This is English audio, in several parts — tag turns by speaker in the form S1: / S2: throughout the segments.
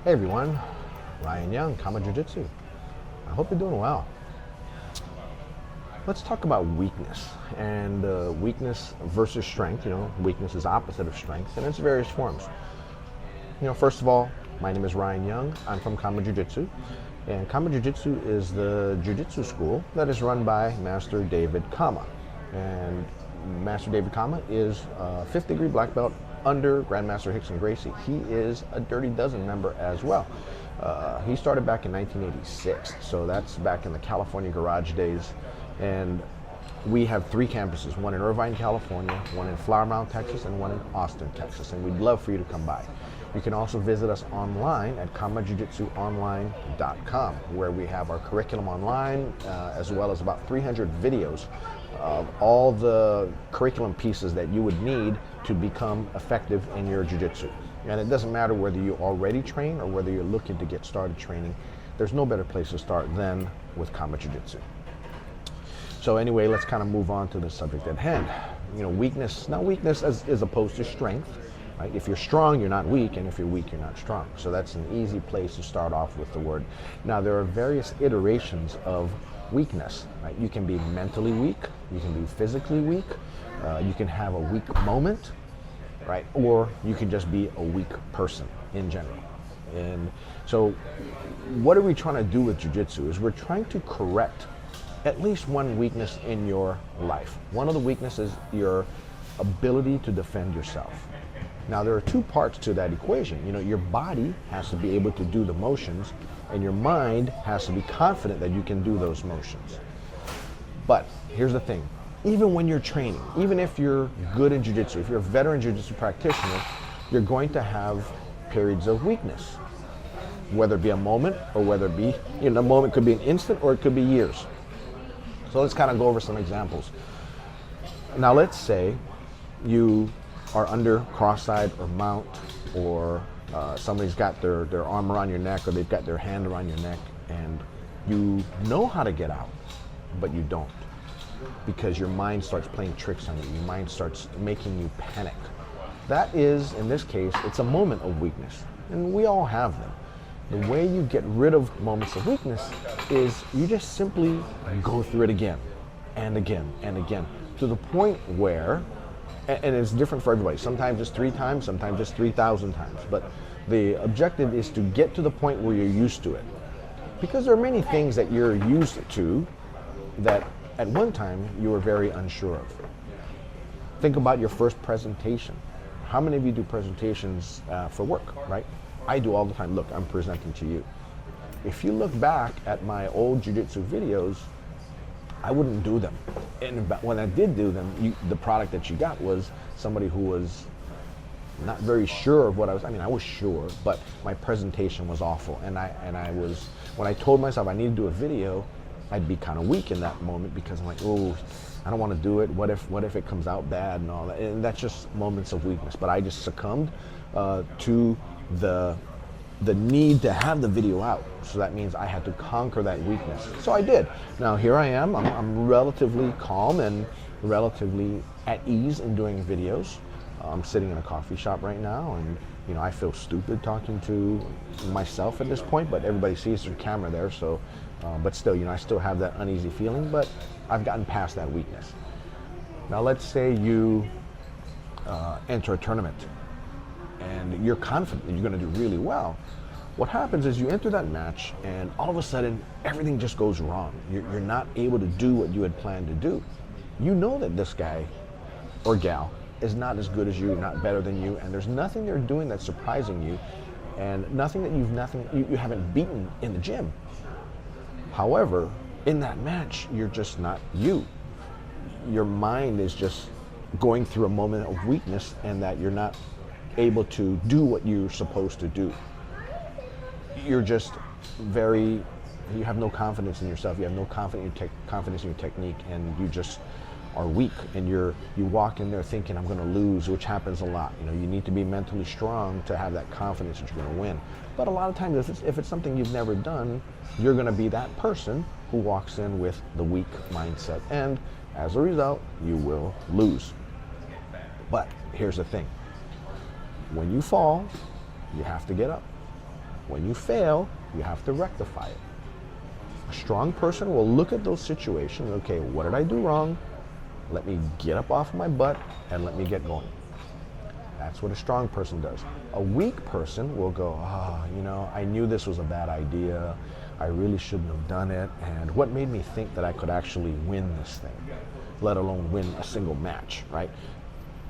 S1: Hey everyone, Ryan Young, KAATARO Jiu-Jitsu. I hope you're doing well. Let's talk about weakness and weakness versus strength. Weakness is opposite of strength and its various forms. First of all, my name is Ryan Young. I'm from KAATARO Jiu-Jitsu, and KAATARO Jiu-Jitsu is the jiu-jitsu school that is run by Master David Kama. And Master David Kama is a 5th degree black belt under Grandmaster Rickson Gracie. He is a Dirty Dozen member as well. He started back in 1986, so that's back in the California garage days. And we have 3 campuses, one in Irvine, California, one in Flower Mound, Texas, and one in Austin, Texas. And we'd love for you to come by. You can also visit us online at KAATAROJujitsuOnline.com, where we have our curriculum online, as well as about 300 videos of all the curriculum pieces that you would need to become effective in your jiu-jitsu. And it doesn't matter whether you already train or whether you're looking to get started training. There's no better place to start than with KAATARO Jiu-Jitsu. So anyway, let's kind of move on to the subject at hand. Weakness. Now, weakness as opposed to strength. Right? If you're strong, you're not weak, and if you're weak, you're not strong. So that's an easy place to start off with the word. Now, there are various iterations of weakness. Right? You can be mentally weak, you can be physically weak, you can have a weak moment, right? Or you can just be a weak person in general. And so what are we trying to do with jiu-jitsu is we're trying to correct at least one weakness in your life. One of the weaknesses is your ability to defend yourself. Now, there are 2 parts to that equation. Your body has to be able to do the motions, and your mind has to be confident that you can do those motions. But here's the thing. Even when you're training, even if you're good in jiu-jitsu, if you're a veteran jiu-jitsu practitioner, you're going to have periods of weakness. Whether it be a moment or whether it be, a moment could be an instant or it could be years. So let's kind of go over some examples. Now, let's say you are under cross-side or mount, or somebody's got their arm around your neck, or they've got their hand around your neck, and you know how to get out, but you don't, because your mind starts playing tricks on you. Your mind starts making you panic. That is, in this case, it's a moment of weakness, and we all have them. The way you get rid of moments of weakness is you just simply go through it again and again and again, to the point where, and it's different for everybody. Sometimes it's 3 times, sometimes it's 3,000 times. But the objective is to get to the point where you're used to it. Because there are many things that you're used to that at one time you were very unsure of. Think about your first presentation. How many of you do presentations for work, right? I do all the time. Look, I'm presenting to you. If you look back at my old jiu-jitsu videos, I wouldn't do them. And when I did do them, the product that you got was somebody who was not very sure of what I was sure, but my presentation was awful. And I was, when I told myself I need to do a video, I'd be kind of weak in that moment, because I'm like, oh, I don't want to do it. What if it comes out bad and all that? And that's just moments of weakness. But I just succumbed to the need to have the video out. So that means I had to conquer that weakness. So I did. Now here I am. I'm relatively calm and relatively at ease in doing videos. I'm sitting in a coffee shop right now, and I feel stupid talking to myself at this point, but everybody sees the camera there. So, but still, I still have that uneasy feeling, but I've gotten past that weakness. Now let's say you enter a tournament and you're confident that you're going to do really well. What happens is you enter that match, and all of a sudden everything just goes wrong. You're not able to do what you had planned to do. You know that this guy or gal is not as good as you, not better than you, and there's nothing they're doing that's surprising you, and nothing that you haven't beaten in the gym. However, in that match, you're just not you. Your mind is just going through a moment of weakness, and that you're not able to do what you're supposed to do. You're just you have no confidence in yourself, you have no confidence in your technique, and you just are weak, and you walk in there thinking, I'm going to lose, which happens a lot. You need to be mentally strong to have that confidence that you're going to win. But a lot of times, if it's something you've never done, you're going to be that person who walks in with the weak mindset, and as a result, you will lose. But here's the thing. When you fall, you have to get up. When you fail, you have to rectify it. A strong person will look at those situations, okay, what did I do wrong? Let me get up off my butt and let me get going. That's what a strong person does. A weak person will go, I knew this was a bad idea. I really shouldn't have done it. And what made me think that I could actually win this thing, let alone win a single match, right?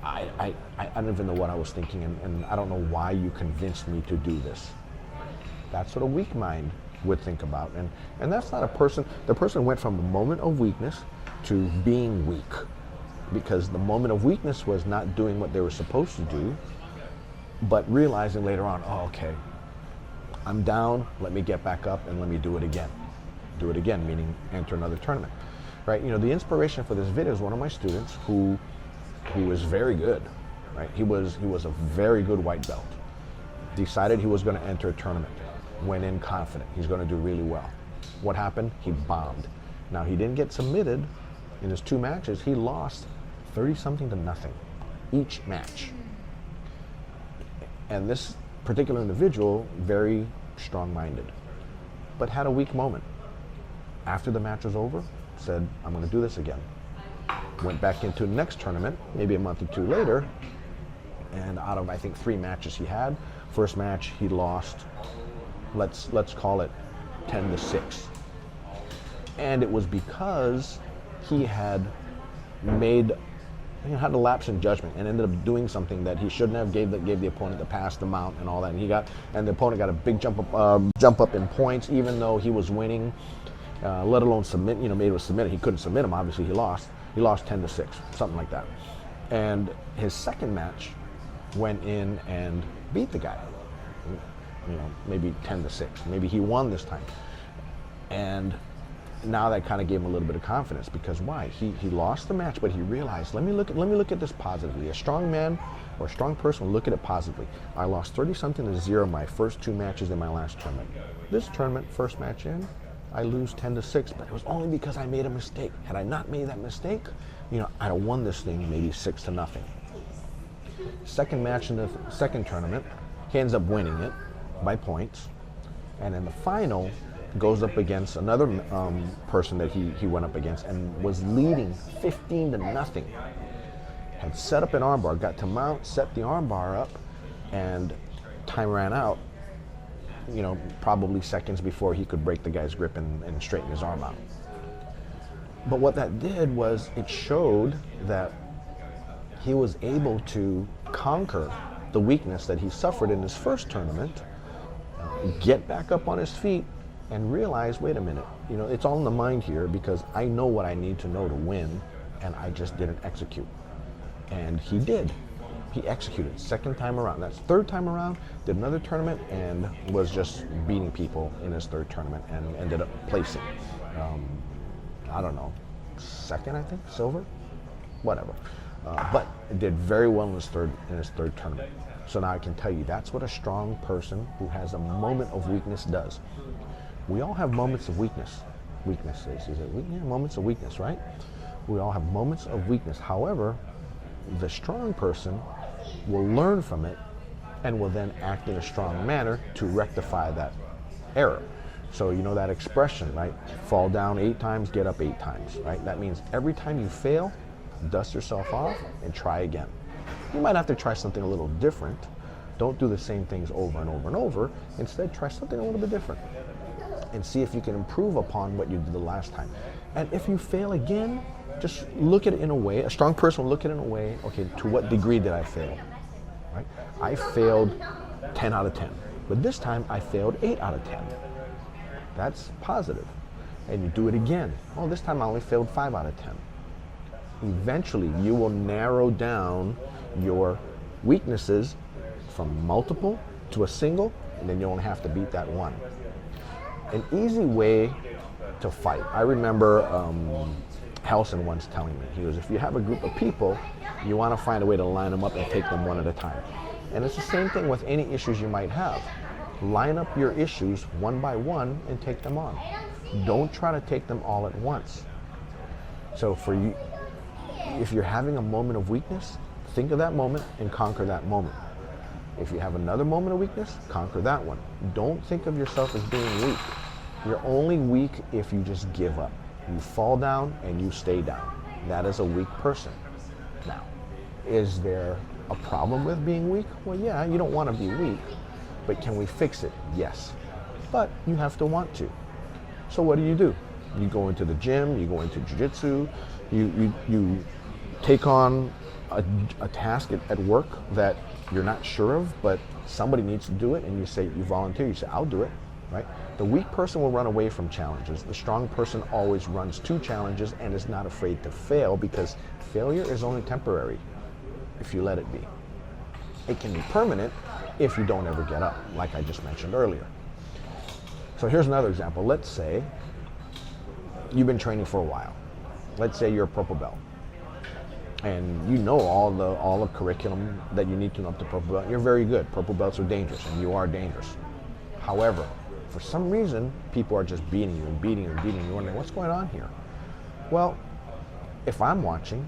S1: I don't even know what I was thinking, and I don't know why you convinced me to do this. That's what a weak mind would think about. And that's not a person. The person went from a moment of weakness to being weak, because the moment of weakness was not doing what they were supposed to do, but realizing later on, okay, I'm down, let me get back up and let me do it again. Do it again, meaning enter another tournament, right? The inspiration for this video is one of my students who is very good, right? He was a very good white belt. Decided he was going to enter a tournament. Went in confident. He's going to do really well. What happened? He bombed. Now, he didn't get submitted in his 2 matches. He lost 30-something to nothing each match. And this particular individual, very strong-minded, but had a weak moment. After the match was over, said, I'm going to do this again. Went back into the next tournament, maybe a month or 2 later, and out of, I think, 3 matches he had, first match he lost, let's call it 10-6. And it was because he had had a lapse in judgment and ended up doing something that he shouldn't have. Gave the opponent the pass, the mount, and all that. And the opponent got a big jump up in points, even though he was winning. Let alone submit. Maybe it was submitted. He couldn't submit him. Obviously, he lost. He lost 10-6, something like that. And his second match went in and beat the guy. Maybe 10-6. Maybe he won this time. And now that kind of gave him a little bit of confidence, because why? He lost the match, but he realized, let me look at this positively. A strong man or a strong person will look at it positively. I lost 30-something to 0 my first 2 matches in my last tournament. This tournament, first match in, I lose 10-6, but it was only because I made a mistake. Had I not made that mistake, I'd have won this thing maybe 6-0. Second match in the second tournament, he ends up winning it by points, and in the final, goes up against another person that he went up against and was leading 15-0. Had set up an armbar, got to mount, set the armbar up, and time ran out. Probably seconds before he could break the guy's grip and straighten his arm out. But what that did was it showed that he was able to conquer the weakness that he suffered in his first tournament, get back up on his feet, and realize, wait a minute, it's all in the mind here, because I know what I need to know to win, and I just didn't execute. And he did. He executed. Second time around. That's third time around, did another tournament, and was just beating people in his third tournament, and ended up placing, I don't know, second, I think, silver, whatever. But did very well in his third tournament. So now I can tell you, that's what a strong person who has a moment of weakness does. We all have moments of weakness. Moments of weakness, right? We all have moments of weakness. However, the strong person will learn from it and will then act in a strong manner to rectify that error. So that expression, right? Fall down 8 times, get up 8 times, right? That means every time you fail, dust yourself off and try again. You might have to try something a little different. Don't do the same things over and over and over. Instead, try something a little bit different and see if you can improve upon what you did the last time. And if you fail again, just look at it in a way, a strong person will look at it in a way, okay, to what degree did I fail, right? I failed 10 out of 10, but this time I failed 8 out of 10. That's positive. And you do it again. Oh, this time I only failed 5 out of 10. Eventually, you will narrow down your weaknesses from multiple to a single, and then you don't have to beat that one. An easy way to fight. I remember Helson once telling me, he goes, if you have a group of people, you want to find a way to line them up and take them one at a time. And it's the same thing with any issues you might have. Line up your issues one by one and take them on. Don't try to take them all at once. So for you, if you're having a moment of weakness, think of that moment and conquer that moment. If you have another moment of weakness, conquer that one. Don't think of yourself as being weak. You're only weak if you just give up. You fall down and you stay down. That is a weak person. Now, is there a problem with being weak? Well, yeah, you don't want to be weak, but can we fix it? Yes, but you have to want to. So what do? You go into the gym, you go into jiu-jitsu, you take on a task at work that you're not sure of, but somebody needs to do it, and you say, you volunteer, you say, I'll do it, right? The weak person will run away from challenges. The strong person always runs to challenges and is not afraid to fail, because failure is only temporary if you let it be. It can be permanent if you don't ever get up, like I just mentioned earlier. So here's another example. Let's say you've been training for a while. Let's say you're a purple belt, and you know all the curriculum that you need to know up to purple belt. You're very good. Purple belts are dangerous, and you are dangerous. However, for some reason, people are just beating you and beating you and beating you. You're wondering, what's going on here? Well, if I'm watching,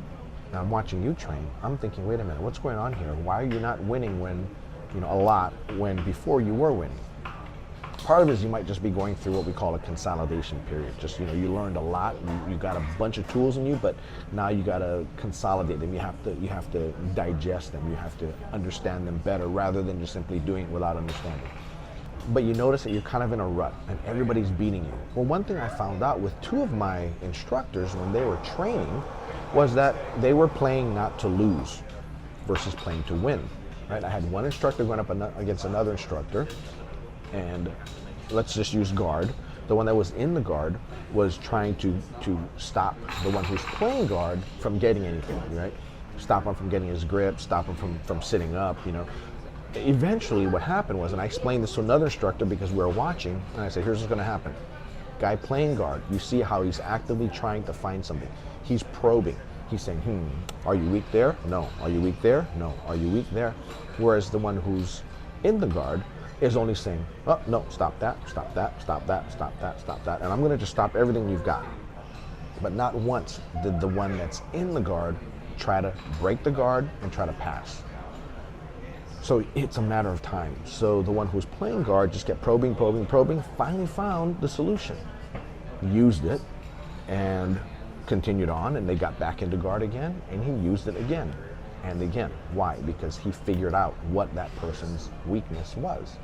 S1: and I'm watching you train, I'm thinking, wait a minute, what's going on here? Why are you not winning when, a lot, when before you were winning? Part of it is you might just be going through what we call a consolidation period. Just, you learned a lot, you got a bunch of tools in you, but now you got to consolidate them. You have to digest them. You have to understand them better, rather than just simply doing it without understanding. But you notice that you're kind of in a rut and everybody's beating you. Well, one thing I found out with two of my instructors when they were training was that they were playing not to lose versus playing to win, right? I had one instructor going up against another instructor, and let's just use guard. The one that was in the guard was trying to stop the one who's playing guard from getting anything, right? Stop him from getting his grip, stop him from sitting up, Eventually what happened was, and I explained this to another instructor because we were watching, and I said, here's what's going to happen. Guy playing guard, you see how he's actively trying to find something. He's probing. He's saying, are you weak there? No. Are you weak there? No. Are you weak there? Whereas the one who's in the guard is only saying, oh, no, stop that, stop that, stop that, stop that, stop that. And I'm going to just stop everything you've got. But not once did the one that's in the guard try to break the guard and try to pass. So it's a matter of time. So the one who was playing guard just kept probing, finally found the solution, used it, and continued on, and they got back into guard again, and he used it again and again. Why? Because he figured out what that person's weakness was.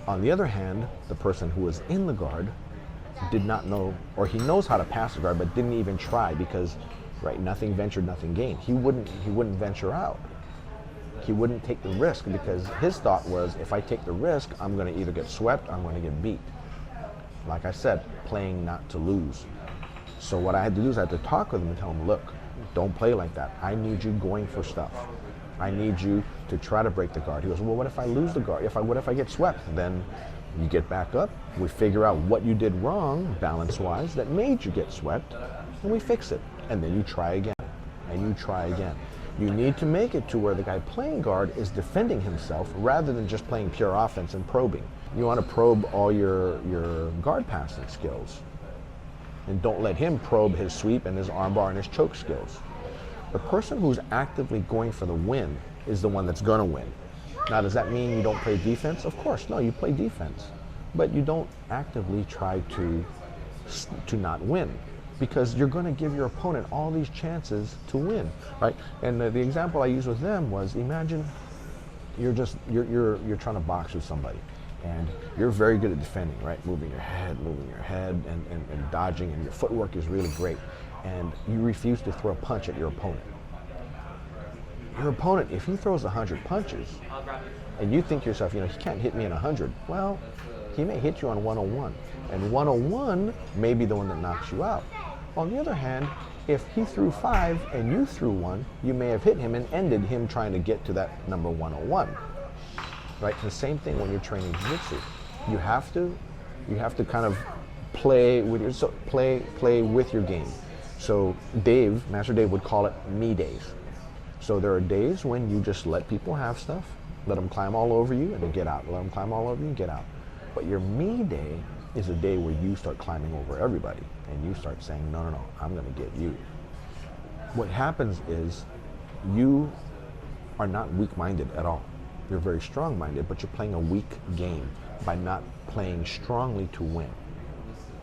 S1: On the other hand, the person who was in the guard did not know, or he knows how to pass the guard, but didn't even try, because, right, nothing ventured, nothing gained. He wouldn't venture out. He wouldn't take the risk, because his thought was, if I take the risk, I'm going to either get swept or I'm going to get beat. Like I said, playing not to lose. So what I had to do is I had to talk with him and tell him, look, don't play like that. I need you going for stuff. I need you to try to break the guard. He goes, well, what if I lose the guard? What if I get swept? Then you get back up, we figure out what you did wrong, balance-wise, that made you get swept, and we fix it. And then you try again, and you try again. You need to make it to where the guy playing guard is defending himself rather than just playing pure offense and probing. You want to probe all your guard passing skills. And don't let him probe his sweep and his armbar and his choke skills. The person who's actively going for the win is the one that's going to win. Now, does that mean you don't play defense? Of course, no, you play defense. But you don't actively try to not win, because you're going to give your opponent all these chances to win, right? And the example I used with them was, imagine you're trying to box with somebody, and you're very good at defending, right? Moving your head and dodging, and your footwork is really great, and you refuse to throw a punch at your opponent. Your opponent, if he throws 100 punches, and you think to yourself, he can't hit me in 100, well, he may hit you on 101, and 101 may be the one that knocks you out. On the other hand, if he threw 5 and you threw 1, you may have hit him and ended him trying to get to that number 101. Right? The same thing when you're training jiu-jitsu. You have to kind of play with your game. So Master Dave would call it me days. So there are days when you just let people have stuff, let them climb all over you and then get out. Let them climb all over you and get out. But your me day is a day where you start climbing over everybody and you start saying, no, I'm going to get you. What happens is you are not weak-minded at all. You're very strong-minded, but you're playing a weak game by not playing strongly to win.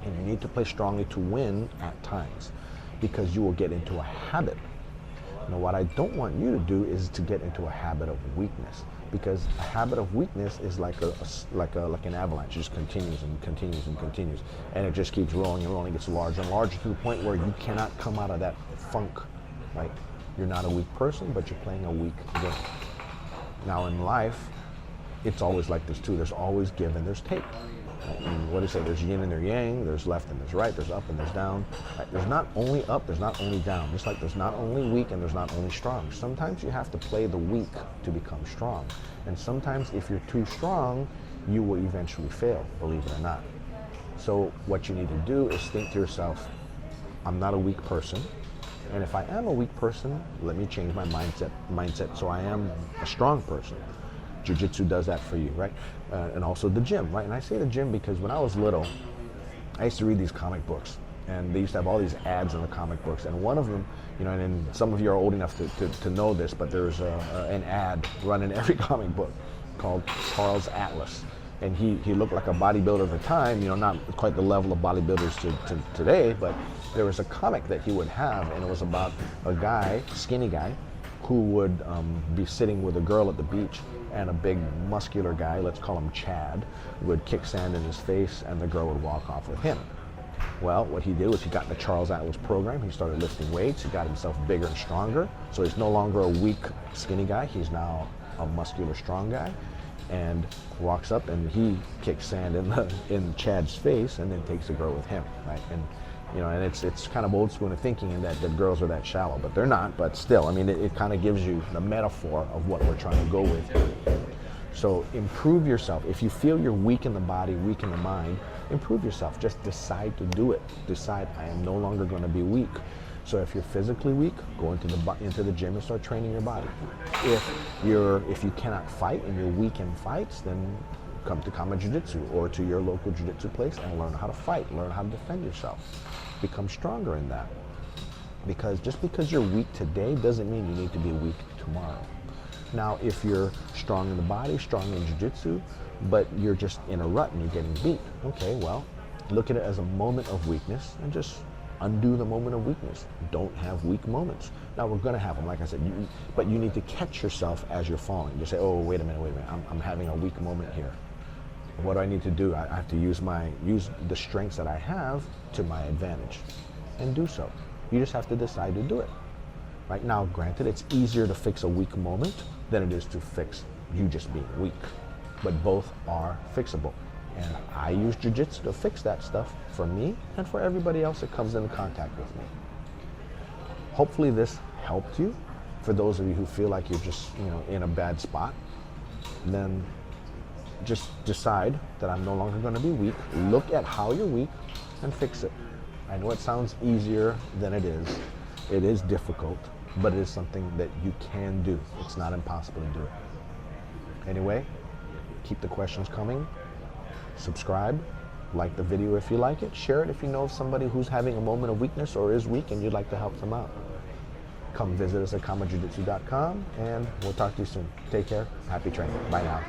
S1: And you need to play strongly to win at times, because you will get into a habit. Now, what I don't want you to do is to get into a habit of weakness, because a habit of weakness is like an avalanche. It just continues and continues and continues, and it just keeps rolling and rolling. It gets larger and larger to the point where you cannot come out of that funk, right? You're not a weak person, but you're playing a weak game. Now, in life, it's always like this too. There's always give and there's take. And what do you say? There's yin and there's yang, there's left and there's right, there's up and there's down. Right? There's not only up, there's not only down. Just like there's not only weak and there's not only strong. Sometimes you have to play the weak to become strong. And sometimes if you're too strong, you will eventually fail, believe it or not. So what you need to do is think to yourself, I'm not a weak person. And if I am a weak person, let me change my mindset so I am a strong person. Jiu-Jitsu does that for you, right? And also the gym, right? And I say the gym because when I was little, I used to read these comic books, and they used to have all these ads in the comic books. And one of them, you know, and some of you are old enough to know this, but there's an ad running every comic book called Charles Atlas. And he looked like a bodybuilder at the time, you know, not quite the level of bodybuilders to today, but there was a comic that he would have, and it was about a guy, skinny guy, who would be sitting with a girl at the beach, and a big muscular guy, let's call him Chad, would kick sand in his face, and the girl would walk off with him. Well, what he did was he got the Charles Atlas program. He started lifting weights. He got himself bigger and stronger. So he's no longer a weak, skinny guy. He's now a muscular, strong guy, and walks up and he kicks sand in Chad's face, and then takes the girl with him, right? And you know, and it's kind of old school in thinking in that girls are that shallow, but they're not. But still, I mean, it kind of gives you the metaphor of what we're trying to go with here. So improve yourself. If you feel you're weak in the body, weak in the mind, improve yourself. Just decide to do it. Decide, I am no longer going to be weak. So if you're physically weak, go into the gym and start training your body. If you cannot fight and you're weak in fights, then come to KAATARO Jiu-Jitsu or to your local Jiu-Jitsu place and learn how to fight, learn how to defend yourself. Become stronger in that. Because just because you're weak today doesn't mean you need to be weak tomorrow. Now, if you're strong in the body, strong in Jiu-Jitsu, but you're just in a rut and you're getting beat, okay, well, look at it as a moment of weakness and just undo the moment of weakness. Don't have weak moments. Now, we're going to have them, like I said, but you need to catch yourself as you're falling. You say, oh, wait a minute, I'm having a weak moment here. What do I need to do? I have to use the strengths that I have to my advantage, and do so. You just have to decide to do it. Right now, granted, it's easier to fix a weak moment than it is to fix you just being weak, but both are fixable. And I use Jiu-Jitsu to fix that stuff for me and for everybody else that comes into contact with me. Hopefully this helped you. For those of you who feel like you're just, you know, in a bad spot, then just decide that I'm no longer going to be weak. Look at how you're weak and fix it. I know it sounds easier than it is. It is difficult, but it is something that you can do. It's not impossible to do it. Anyway, keep the questions coming. Subscribe, like the video if you like it, share it if you know of somebody who's having a moment of weakness or is weak and you'd like to help them out. Come visit us at KAATAROJujitsu.com, and we'll talk to you soon. Take care. Happy training. Bye now.